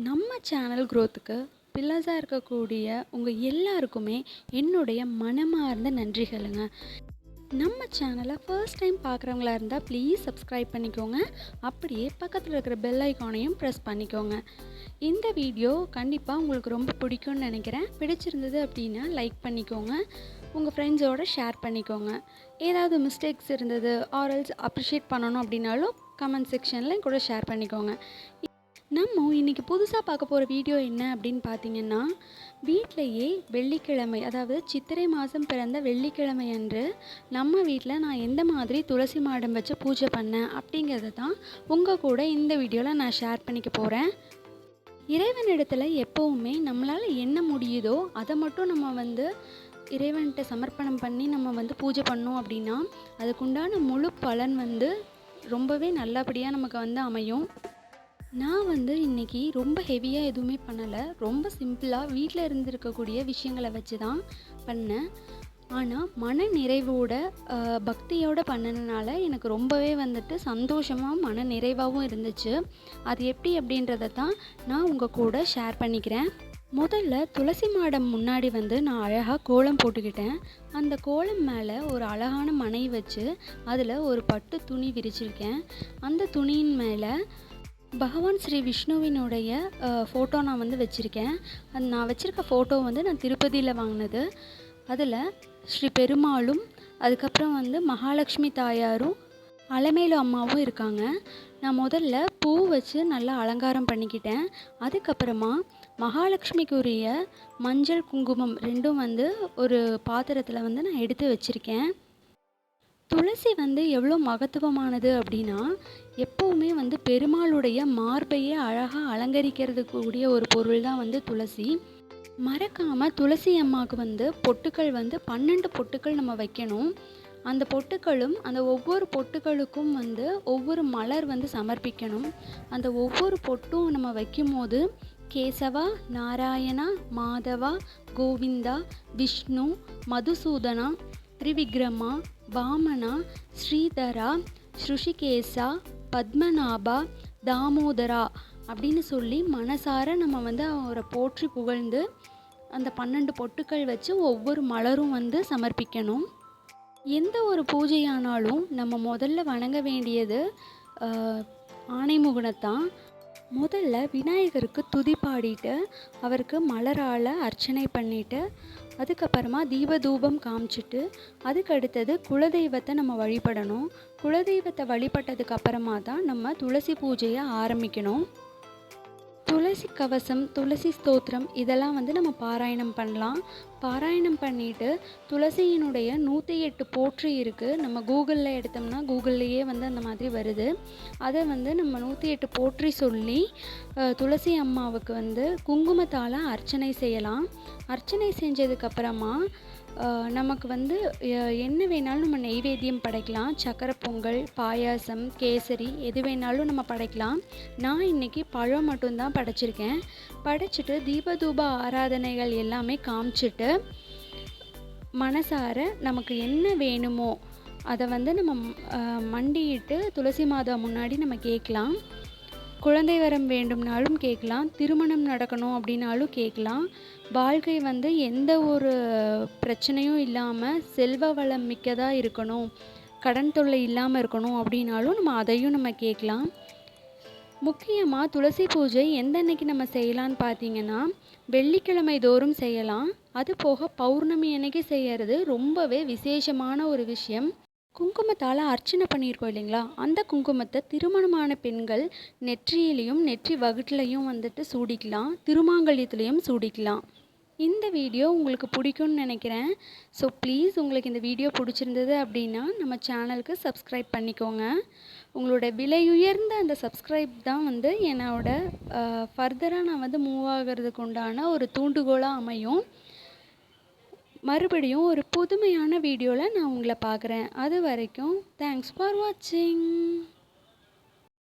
நம்ம சேனல் க்ரோத்துக்கு பில்லர்ஸாக இருக்கக்கூடிய உங்கள் எல்லாருக்குமே என்னுடைய மனமார்ந்த நன்றிகளுங்க. நம்ம சேனலை ஃபர்ஸ்ட் டைம் பார்க்குறவங்களா இருந்தால் ப்ளீஸ் சப்ஸ்கிரைப் பண்ணிக்கோங்க. அப்படியே பக்கத்தில் இருக்கிற பெல் ஐக்கானையும் ப்ரெஸ் பண்ணிக்கோங்க. இந்த வீடியோ கண்டிப்பாக உங்களுக்கு ரொம்ப பிடிக்கும்னு நினைக்கிறேன். பிடிச்சிருந்தது அப்படின்னா லைக் பண்ணிக்கோங்க. உங்கள் ஃப்ரெண்ட்ஸோடு ஷேர் பண்ணிக்கோங்க. ஏதாவது மிஸ்டேக்ஸ் இருந்தது ஆர்எல்ஸ் அப்ரிஷியேட் பண்ணணும் அப்படின்னாலும் கமெண்ட் செக்ஷனில் கூட ஷேர் பண்ணிக்கோங்க. நம்ம இன்றைக்கி புதுசாக பார்க்க போகிற வீடியோ என்ன அப்படின்னு பார்த்தீங்கன்னா, வீட்டிலையே வெள்ளிக்கிழமை, அதாவது சித்திரை மாதம் பிறந்த வெள்ளிக்கிழமை அன்று நம்ம வீட்டில் நான் எந்த மாதிரி துளசி மாடம் வச்சு பூஜை பண்ணேன் அப்படிங்கிறத தான் உங்கள் கூட இந்த வீடியோவில் நான் ஷேர் பண்ணிக்க போகிறேன். இறைவனிடத்தில் எப்போவுமே நம்மளால் என்ன முடியுதோ அதை மட்டும் நம்ம இறைவன்கிட்ட சமர்ப்பணம் பண்ணி நம்ம பூஜை பண்ணோம் அப்படின்னா அதுக்குண்டான முழு பலன் ரொம்பவே நல்லபடியாக நமக்கு அமையும். நான் இன்றைக்கி ரொம்ப ஹெவியாக எதுவுமே பண்ணலை. ரொம்ப சிம்பிளாக வீட்டில் இருந்திருக்கக்கூடிய விஷயங்களை வச்சு தான் பண்ணேன். ஆனால் மன நிறைவோட பக்தியோடு பண்ணினால எனக்கு ரொம்பவே சந்தோஷமாக மன நிறைவாகவும் இருந்துச்சு. அது எப்படி அப்படின்றத தான் நான் உங்கள் கூட ஷேர் பண்ணிக்கிறேன். முதல்ல துளசி மாடம் முன்னாடி நான் அழகாக கோலம் போட்டுக்கிட்டேன். அந்த கோலம் மேலே ஒரு அழகான மனை வச்சு அதில் ஒரு பட்டு துணி விரிச்சிருக்கேன். அந்த துணியின் மேலே பகவான் ஸ்ரீ விஷ்ணுவினுடைய ஃபோட்டோ நான் வச்சுருக்கேன். நான் வச்சுருக்க ஃபோட்டோ நான் திருப்பதியில் வாங்கினது. அதில் ஸ்ரீ பெருமாளும் அதுக்கப்புறம் மகாலட்சுமி தாயாரும் அலமேலு அம்மாவும் இருக்காங்க. நான் முதல்ல பூ வச்சு நல்லா அலங்காரம் பண்ணிக்கிட்டேன். அதுக்கப்புறமா மகாலட்சுமிக்குரிய மஞ்சள் குங்குமம் ரெண்டும் ஒரு பாத்திரத்தில் நான் எடுத்து வச்சுருக்கேன். துளசி எவ்வளோ மகத்துவமானது அப்படின்னா, எப்போவுமே பெருமாளுடைய மார்பையே அழகாக அலங்கரிக்கிறது கூடிய ஒரு பொருள் தான் துளசி. மறக்காமல் துளசி அம்மாவுக்கு பொட்டுக்கள் 12 பொட்டுக்கள் நம்ம வைக்கணும். அந்த பொட்டுக்களும் அந்த ஒவ்வொரு பொட்டுக்களுக்கும் ஒவ்வொரு மலர் சமர்ப்பிக்கணும். அந்த ஒவ்வொரு பொட்டும் நம்ம வைக்கும்போது கேசவா, நாராயணா, மாதவா, கோவிந்தா, விஷ்ணு, மதுசூதனா, திரிவிக்ரமா, வாமனா, ஸ்ரீதரா, ஸ்ருஷிகேசா, பத்மநாபா, தாமோதரா அப்படின்னு சொல்லி மனசார நம்ம அவரை போற்றி புகழ்ந்து அந்த 12 பொட்டுக்கள் வச்சு ஒவ்வொரு மலரும் சமர்ப்பிக்கணும். எந்த ஒரு பூஜையானாலும் நம்ம முதல்ல வணங்க வேண்டியது ஆனைமுகனைத்தான். முதல்ல விநாயகருக்கு துதி பாடிட்டு அவருக்கு மலரால் அர்ச்சனை பண்ணிவிட்டு அதுக்கப்புறமா தீபதூபம் காமிச்சிட்டு அதுக்கு அடுத்தது குலதெய்வத்தை நம்ம வழிபடணும். குலதெய்வத்தை வழிபட்டதுக்கு அப்புறமா தான் நம்ம துளசி பூஜையை ஆரம்பிக்கணும். துளசி கவசம், துளசி ஸ்தோத்திரம் இதெல்லாம் நம்ம பாராயணம் பண்ணலாம். பாராயணம் பண்ணிவிட்டு துளசியினுடைய 108 போற்றி இருக்குது. நம்ம கூகுளில் எடுத்தோம்னா கூகுள்லேயே அந்த மாதிரி வருது. அதை நம்ம 108 போற்றி சொல்லி துளசி அம்மாவுக்கு குங்குமத்தால் அர்ச்சனை செய்யலாம். அர்ச்சனை செஞ்சதுக்கப்புறமா நமக்கு என்ன வேணாலும் நம்ம நெய்வேத்தியம் படைக்கலாம். சக்கரை பொங்கல், பாயாசம், கேசரி எது வேணாலும் நம்ம படைக்கலாம். நான் இன்றைக்கி பழம் மட்டும்தான் படைச்சிருக்கேன். படைச்சிட்டு தீபதூப ஆராதனைகள் எல்லாமே காமிச்சிட்டு மனசார நமக்கு என்ன வேணுமோ அதை நம்ம மண்டியிட்டு துளசி மாதா முன்னாடி நம்ம கேட்கலாம். குழந்தை வரம் வேண்டும்னாலும் கேட்கலாம். திருமணம் நடக்கணும் அப்படின்னாலும் கேட்கலாம். வாழ்க்கை எந்த ஒரு பிரச்சனையும் இல்லாமல் செல்வ வளம் மிக்கதாக இருக்கணும், கடன் தொல்லை இல்லாமல் இருக்கணும் அப்படின்னாலும் நம்ம அதையும் நம்ம கேட்கலாம். முக்கியமாக துளசி பூஜை எந்த அன்னைக்கு நம்ம செய்யலான்னு பார்த்தீங்கன்னா, வெள்ளிக்கிழமை தோறும் செய்யலாம். அது போக பௌர்ணமி அன்னைக்கு செய்கிறது ரொம்பவே விசேஷமான ஒரு விஷயம். குங்குமத்தால் அர்ச்சனை பண்ணியிருக்கோம் இல்லைங்களா, அந்த குங்குமத்தை திருமணமான பெண்கள் நெற்றியிலையும் நெற்றி வகுட்டிலையும் சூடிக்கலாம். திருமாங்கல்யத்துலேயும் சூடிக்கலாம். இந்த வீடியோ உங்களுக்கு பிடிக்கும்னு நினைக்கிறேன். ஸோ ப்ளீஸ் உங்களுக்கு இந்த வீடியோ பிடிச்சிருந்தது அப்படின்னா நம்ம சேனலுக்கு சப்ஸ்கிரைப் பண்ணிக்கோங்க. உங்களோட விலையுயர்ந்த அந்த சப்ஸ்கிரைப் தான் என்னோட ஃபர்தராக நான் மூவ் ஆகிறதுக்கு உண்டான ஒரு தூண்டுகோலாக அமையும். மறுபடியும் ஒரு புதுமையான வீடியோவில் நான் உங்களை பார்க்குறேன். அது வரைக்கும் தேங்க்ஸ் ஃபார் வாட்சிங்.